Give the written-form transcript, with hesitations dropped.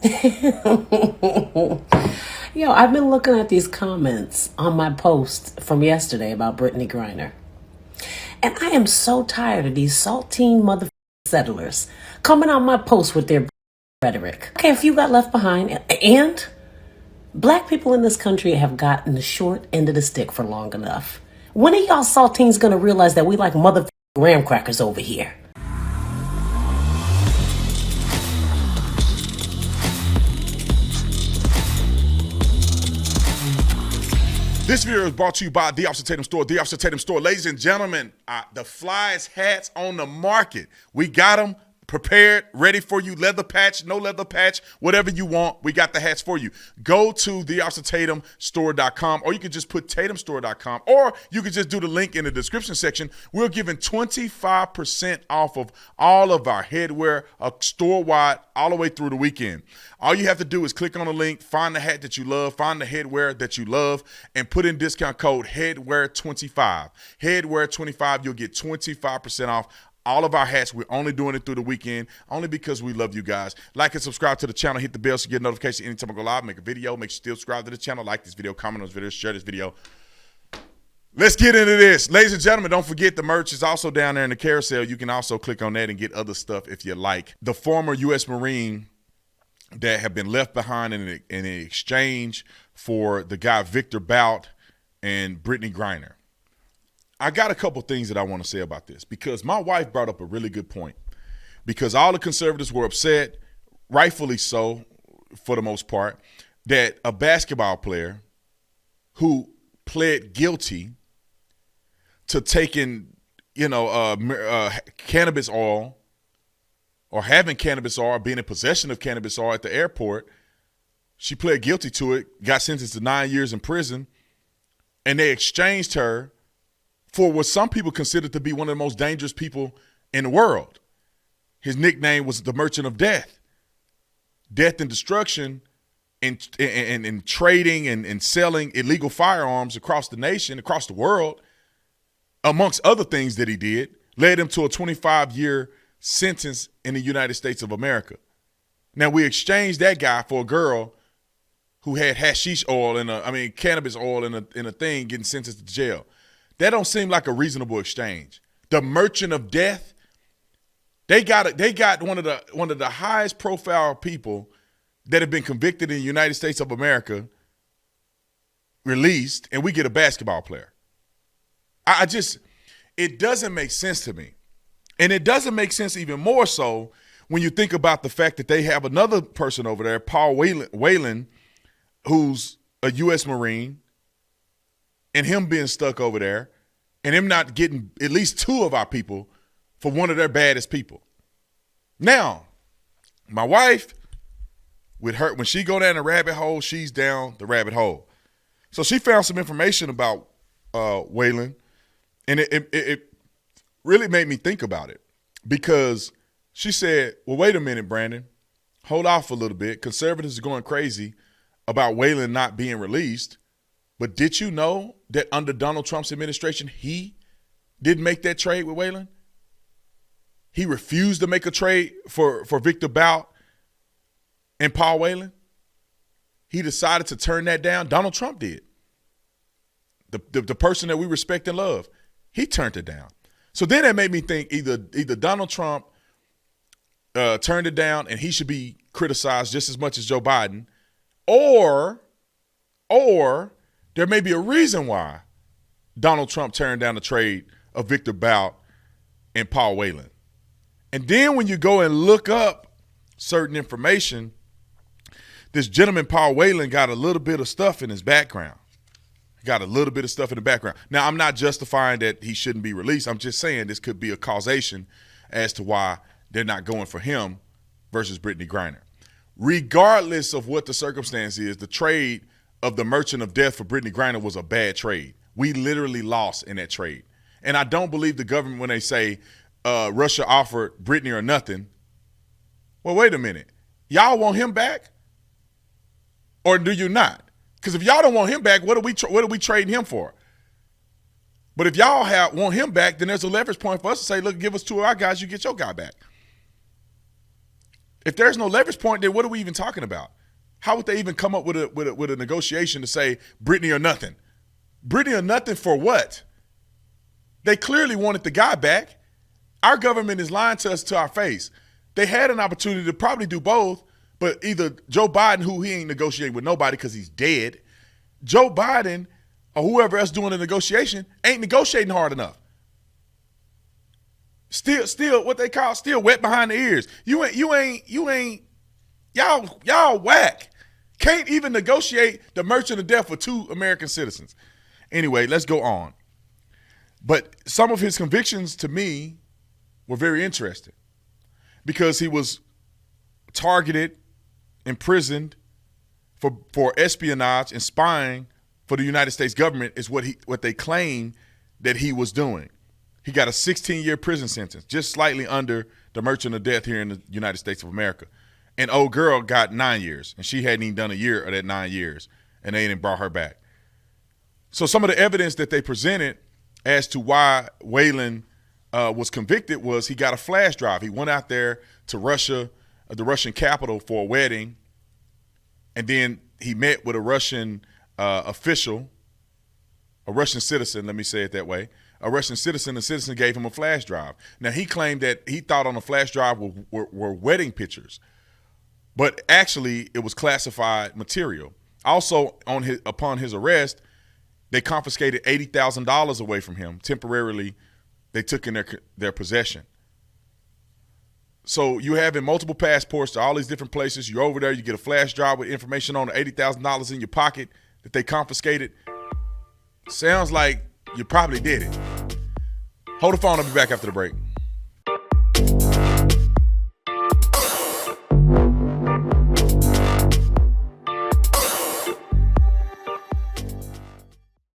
Yo, I've been looking at these comments on my post from yesterday about Brittany Griner. And I am so tired of these saltine mother settlers coming on my post with their rhetoric. Okay, if you got left behind, and black people in this country have gotten the short end of the stick for long enough. When are y'all saltines gonna realize that we like mother graham crackers over here? This video is brought to you by The Officer Tatum Store. The Officer Tatum Store. Ladies and gentlemen, the flyest hats on the market. We got them prepared, ready for you. Leather patch, no leather patch, whatever you want, we got the hats for you. Go to theofficertatumstore.com, or you can just put tatumstore.com, or you can just do the link in the description section. We're giving 25% off of all of our headwear, store-wide, all the way through the weekend. All you have to do is click on the link, find the hat that you love, find the headwear that you love, and put in discount code HEADWEAR25. HEADWEAR25, you'll get 25% off all of our hats. We're only doing it through the weekend, only because we love you guys. Like and subscribe to the channel. Hit the bell so you get a notification anytime I go live, make a video. Make sure you still subscribe to the channel. Like this video, comment on this video, share this video. Let's get into this. Ladies and gentlemen, don't forget the merch is also down there in the carousel. You can also click on that and get other stuff if you like. The former U.S. Marine that have been left behind in exchange for the guy Victor Bout and Brittany Griner. I got a couple things that I want to say about this, because my wife brought up a really good point. Because all the conservatives were upset, rightfully so, for the most part, that a basketball player who pled guilty to taking, cannabis oil, or having cannabis oil, or being in possession of cannabis oil at the airport, she pled guilty to it, got sentenced to 9 years in prison, and they exchanged her for what some people consider to be one of the most dangerous people in the world. His nickname was the Merchant of Death. Death and destruction and trading and selling illegal firearms across the nation, across the world, amongst other things that he did, led him to a 25-year sentence in the United States of America. Now, we exchanged that guy for a girl who had cannabis oil in a thing, getting sentenced to jail. That don't seem like a reasonable exchange. The Merchant of Death, they got one of the highest profile people that have been convicted in the United States of America released, and we get a basketball player. It doesn't make sense to me. And it doesn't make sense even more so when you think about the fact that they have another person over there, Paul Whelan, who's a U.S. Marine, and him being stuck over there, and him not getting at least two of our people for one of their baddest people. Now, my wife, with her, when she go down the rabbit hole, she's down the rabbit hole. So she found some information about Whelan, and it really made me think about it, because she said, well, wait a minute, Brandon, hold off a little bit. Conservatives are going crazy about Whelan not being released. But did you know that under Donald Trump's administration, he didn't make that trade with Whelan? He refused to make a trade for Victor Bout and Paul Whelan. He decided to turn that down. Donald Trump did. The person that we respect and love, he turned it down. So then that made me think either Donald Trump turned it down and he should be criticized just as much as Joe Biden, or there may be a reason why Donald Trump turned down the trade of Victor Bout and Paul Whelan. And then when you go and look up certain information, this gentleman, Paul Whelan, got a little bit of stuff in his background. Got a little bit of stuff in the background. Now, I'm not justifying that he shouldn't be released. I'm just saying this could be a causation as to why they're not going for him versus Brittany Griner. Regardless of what the circumstance is, the trade of the Merchant of Death for Brittany Griner was a bad trade. We literally lost in that trade. And I don't believe the government when they say Russia offered Brittany or nothing. Well, wait a minute. Y'all want him back? Or do you not? Because if y'all don't want him back, what are we trading him for? But if y'all want him back, then there's a leverage point for us to say, look, give us two of our guys, you get your guy back. If there's no leverage point, then what are we even talking about? How would they even come up with a negotiation to say Brittany or nothing? Brittany or nothing for what? They clearly wanted the guy back. Our government is lying to us to our face. They had an opportunity to probably do both, but either Joe Biden, who he ain't negotiating with nobody because he's dead, Joe Biden or whoever else doing the negotiation ain't negotiating hard enough. Still what they call still wet behind the ears. You ain't y'all whack. Can't even negotiate the merchant of death for 2 American citizens. Anyway, let's go on. But some of his convictions to me were very interesting because he was targeted, imprisoned for espionage and spying for the United States government is what they claim that he was doing. He got a 16-year prison sentence, just slightly under the merchant of death here in the United States of America. And old girl got 9 years, and she hadn't even done a year of that 9 years, and they didn't brought her back. So some of the evidence that they presented as to why Whelan was convicted was he got a flash drive. He went out there to Russia, the Russian capital, for a wedding, and then he met with a Russian official, a Russian citizen, let me say it that way, a Russian citizen. The citizen gave him a flash drive. Now, he claimed that he thought on the flash drive were wedding pictures, but actually it was classified material. Also, upon his arrest, they confiscated $80,000 away from him temporarily. They took in their possession. So you having multiple passports to all these different places. You're over there. You get a flash drive with information on the $80,000 in your pocket that they confiscated. Sounds like you probably did it. Hold the phone. I'll be back after the break.